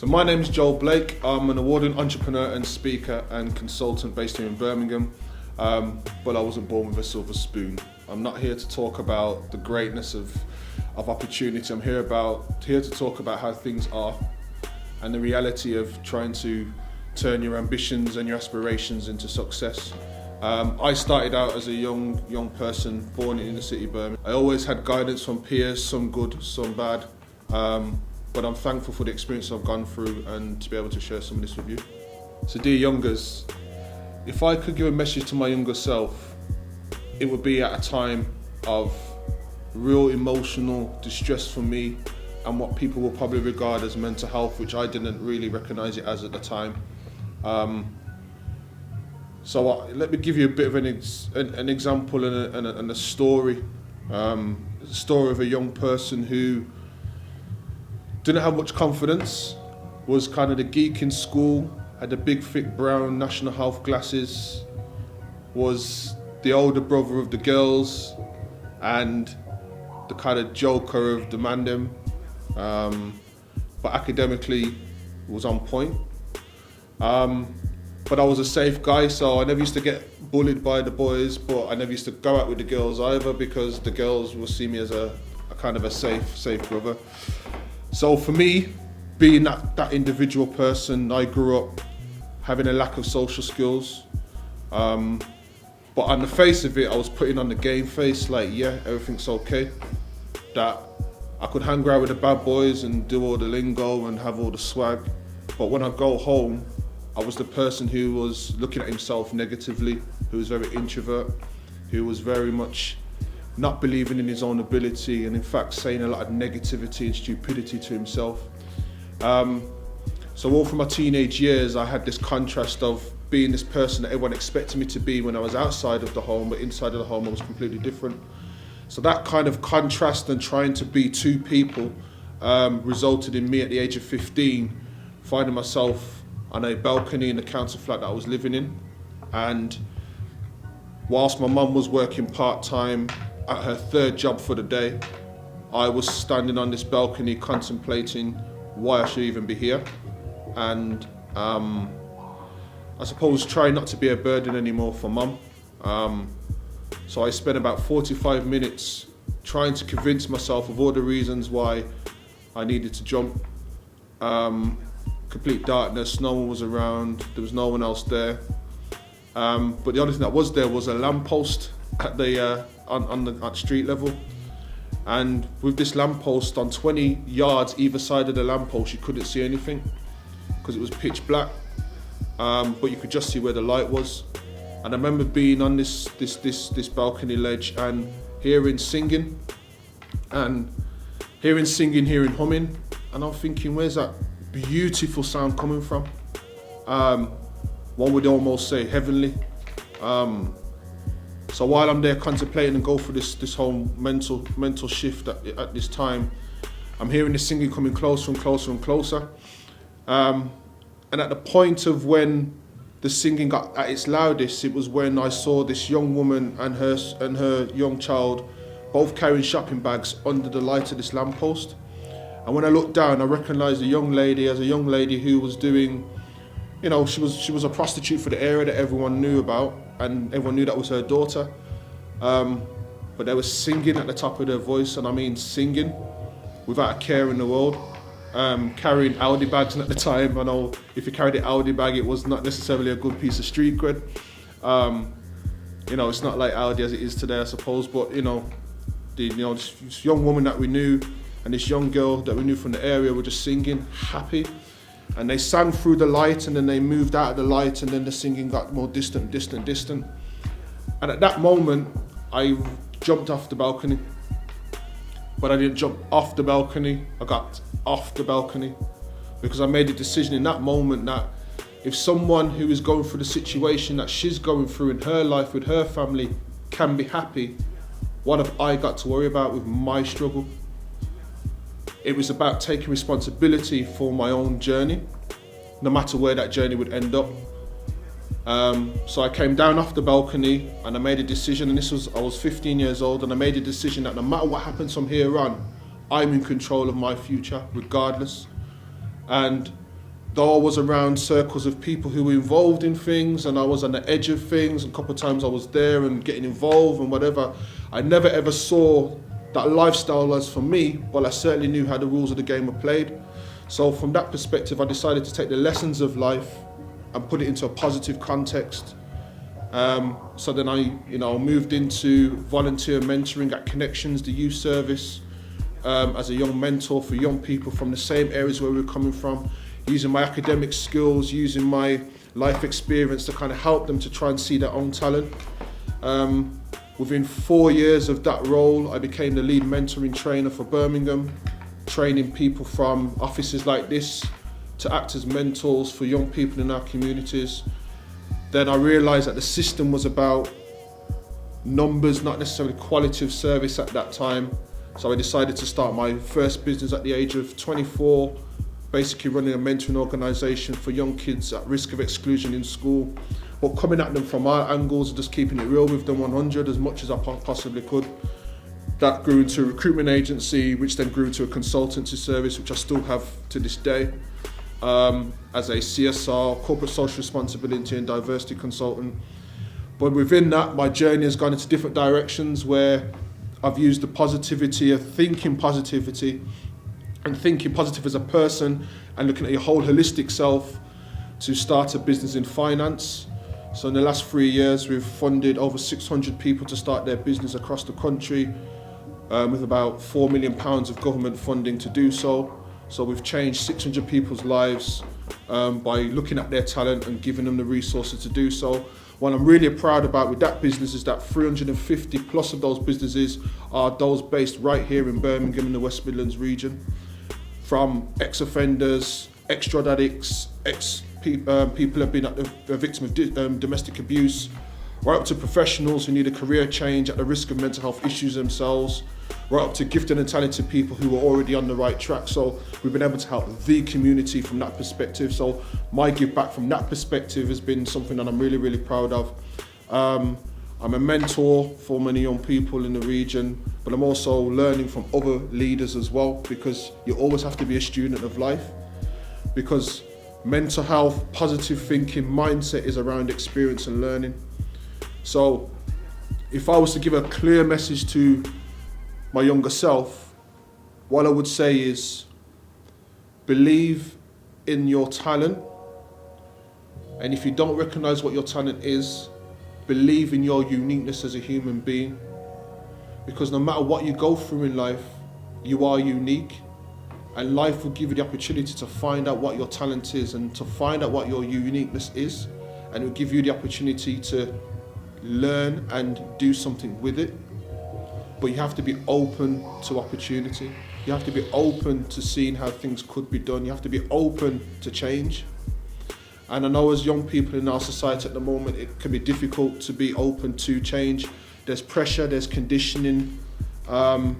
So my name is Joel Blake. I'm an awarding entrepreneur and speaker and consultant based here in Birmingham, but I wasn't born with a silver spoon. I'm not here to talk about the greatness of opportunity. I'm here to talk about how things are and the reality of trying to turn your ambitions and your aspirations into success. I started out as a young person born in the city of Birmingham. I always had guidance from peers, some good, some bad. But I'm thankful for the experience I've gone through and to be able to share some of this with you. So dear youngers, if I could give a message to my younger self, it would be at a time of real emotional distress for me and what people will probably regard as mental health, which I didn't really recognise it as at the time. Let me give you a bit of an example and a story. A story of a young person who didn't have much confidence, was kind of the geek in school, had the big thick brown national health glasses, was the older brother of the girls and the kind of joker of the mandem, but academically was on point. But I was a safe guy, so I never used to get bullied by the boys, but I never used to go out with the girls either because the girls will see me as a kind of a safe brother. So for me, being that individual person, I grew up having a lack of social skills. But on the face of it, I was putting on the game face, like, yeah, everything's okay. That I could hang around with the bad boys and do all the lingo and have all the swag. But when I go home, I was the person who was looking at himself negatively, who was very introvert, who was very much not believing in his own ability and in fact saying a lot of negativity and stupidity to himself. So all through my teenage years, I had this contrast of being this person that everyone expected me to be when I was outside of the home, but inside of the home I was completely different. So that kind of contrast and trying to be two people resulted in me at the age of 15 finding myself on a balcony in the council flat that I was living in. And whilst my mum was working part-time at her third job for the day, I was standing on this balcony contemplating why I should even be here, and I suppose trying not to be a burden anymore for mum. So I spent about 45 minutes trying to convince myself of all the reasons why I needed to jump. Complete darkness, no one was around, there was no one else there. But the only thing that was there was a lamppost at the at street level, and with this lamppost on 20 yards either side of the lamppost, you couldn't see anything because it was pitch black, but you could just see where the light was. And I remember being on this balcony ledge and hearing singing, hearing humming, and I'm thinking, where's that beautiful sound coming from? One would almost say heavenly. So while I'm there contemplating and go through this whole mental shift at this time, I'm hearing the singing coming closer and closer and closer. And at the point of when the singing got at its loudest, it was when I saw this young woman and her young child both carrying shopping bags under the light of this lamppost. And when I looked down, I recognised the young lady as a young lady who was doing, she was a prostitute for the area that everyone knew about, and everyone knew that was her daughter. But they were singing at the top of their voice, and I mean singing without a care in the world. Carrying Audi bags at the time. I know if you carried an Audi bag, it was not necessarily a good piece of street cred. It's not like Audi as it is today, I suppose. But this young woman that we knew and this young girl that we knew from the area were just singing, happy. And they sang through the light, and then they moved out of the light, and then the singing got more distant. And at that moment, I jumped off the balcony. But I didn't jump off the balcony, I got off the balcony. Because I made a decision in that moment that if someone who is going through the situation that she's going through in her life with her family can be happy, what have I got to worry about with my struggle? It was about taking responsibility for my own journey, no matter where that journey would end up. So I came down off the balcony and I made a decision, and I was 15 years old, and I made a decision that no matter what happens from here on, I'm in control of my future, regardless. And though I was around circles of people who were involved in things and I was on the edge of things, and a couple of times I was there and getting involved and whatever, I never ever saw that lifestyle as for me, but I certainly knew how the rules of the game were played. So from that perspective, I decided to take the lessons of life and put it into a positive context. So then I moved into volunteer mentoring at Connections, the youth service, as a young mentor for young people from the same areas where we were coming from, using my academic skills, using my life experience to kind of help them to try and see their own talent. Within 4 years of that role, I became the lead mentoring trainer for Birmingham, training people from offices like this to act as mentors for young people in our communities. Then I realised that the system was about numbers, not necessarily quality of service at that time. So I decided to start my first business at the age of 24, basically running a mentoring organisation for young kids at risk of exclusion in school, but coming at them from our angles, just keeping it real with them 100 as much as I possibly could. That grew into a recruitment agency, which then grew to a consultancy service, which I still have to this day, as a CSR, corporate social responsibility and diversity consultant. But within that, my journey has gone into different directions where I've used the positivity of thinking positivity and thinking positive as a person and looking at your whole holistic self to start a business in finance. So in the last 3 years, we've funded over 600 people to start their business across the country, with about £4 million of government funding to do so. So we've changed 600 people's lives by looking at their talent and giving them the resources to do so. What I'm really proud about with that business is that 350 plus of those businesses are those based right here in Birmingham in the West Midlands region. From ex-offenders, ex-drug addicts, people who have been a victim of domestic abuse, right up to professionals who need a career change at the risk of mental health issues themselves, right up to gifted and talented people who are already on the right track. So we've been able to help the community from that perspective. So my give back from that perspective has been something that I'm really, really proud of. I'm a mentor for many young people in the region, but I'm also learning from other leaders as well, because you always have to be a student of life, because mental health, positive thinking, mindset is around experience and learning. So if I was to give a clear message to my younger self, what I would say is believe in your talent, and if you don't recognize what your talent is, believe in your uniqueness as a human being, because no matter what you go through in life, you are unique, and life will give you the opportunity to find out what your talent is and to find out what your uniqueness is, and it will give you the opportunity to learn and do something with it. But you have to be open to opportunity. You have to be open to seeing how things could be done. You have to be open to change. And I know as young people in our society at the moment, it can be difficult to be open to change. There's pressure, there's conditioning. You're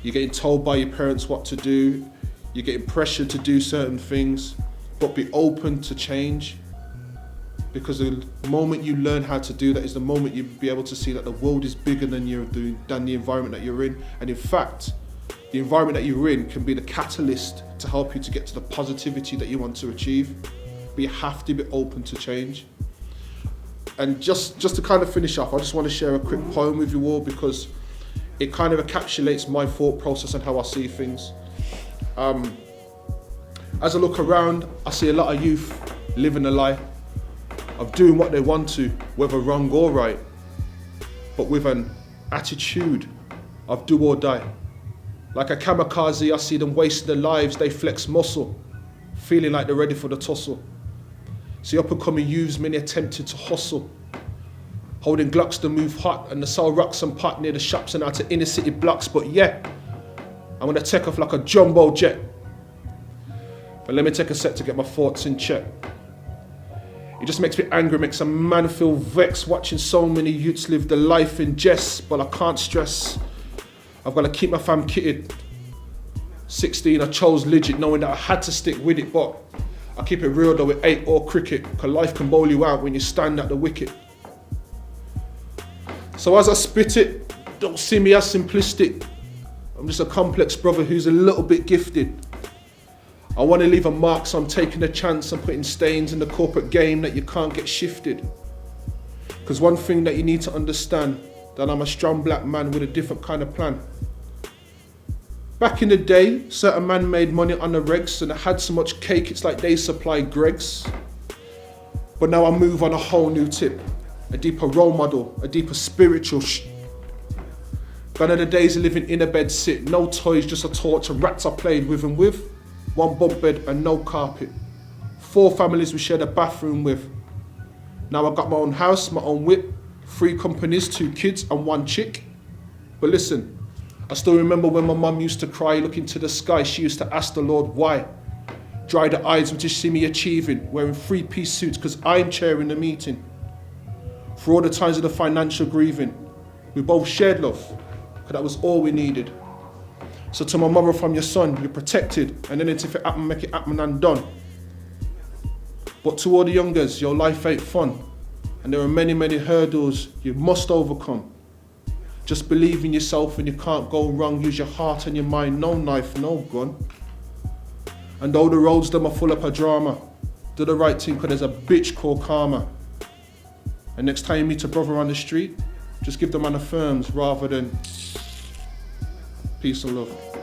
getting told by your parents what to do. You're getting pressured to do certain things, but be open to change. Because the moment you learn how to do that is the moment you'll be able to see that the world is bigger than the environment that you're in. And in fact, the environment that you're in can be the catalyst to help you to get to the positivity that you want to achieve. But you have to be open to change. And just to kind of finish off, I just want to share a quick poem with you all, because it kind of encapsulates my thought process and how I see things. As I look around, I see a lot of youth living a life of doing what they want to, whether wrong or right, but with an attitude of do or die. Like a kamikaze, I see them wasting their lives, they flex muscle, feeling like they're ready for the tussle. See up and coming youths, many attempted to hustle, holding Glocks to move hot and to sell rocks and pot near the shops and out to inner city blocks. But yeah, I'm gonna take off like a jumbo jet. But let me take a sec to get my thoughts in check. It just makes me angry, makes a man feel vexed, watching so many youths live their life in jest, but I can't stress. I've got to keep my fam kitted. 16, I chose legit, knowing that I had to stick with it, but I keep it real though, it ain't all cricket, cause life can bowl you out when you stand at the wicket. So as I spit it, don't see me as simplistic. I'm just a complex brother who's a little bit gifted. I want to leave a mark, so I'm taking a chance and putting stains in the corporate game that you can't get shifted. Because one thing that you need to understand, that I'm a strong black man with a different kind of plan. Back in the day, certain man made money on the regs and they had so much cake it's like they supplied Greg's. But now I move on a whole new tip, a deeper role model, a deeper spiritual Gone are the days of living in a bed sit, no toys, just a torch and rats I played with and with. One bunk bed and no carpet. 4 families we shared a bathroom with. Now I got my own house, my own whip, 3 companies, 2 kids and 1 chick. But listen, I still remember when my mum used to cry, looking to the sky, she used to ask the Lord why. Dry the eyes when she see me achieving, wearing 3-piece suits cause I'm chairing the meeting. For all the times of the financial grieving, we both shared love, cause that was all we needed. So to my mother from your son, you're protected, and then if it happen, make it happen and done. But to all the youngers, your life ain't fun, and there are many, many hurdles you must overcome. Just believe in yourself and you can't go wrong. Use your heart and your mind, no knife, no gun. And though the roads them are full up of drama, do the right thing, cause there's a bitch called karma. And next time you meet a brother on the street, just give the man a firms rather than peace and love.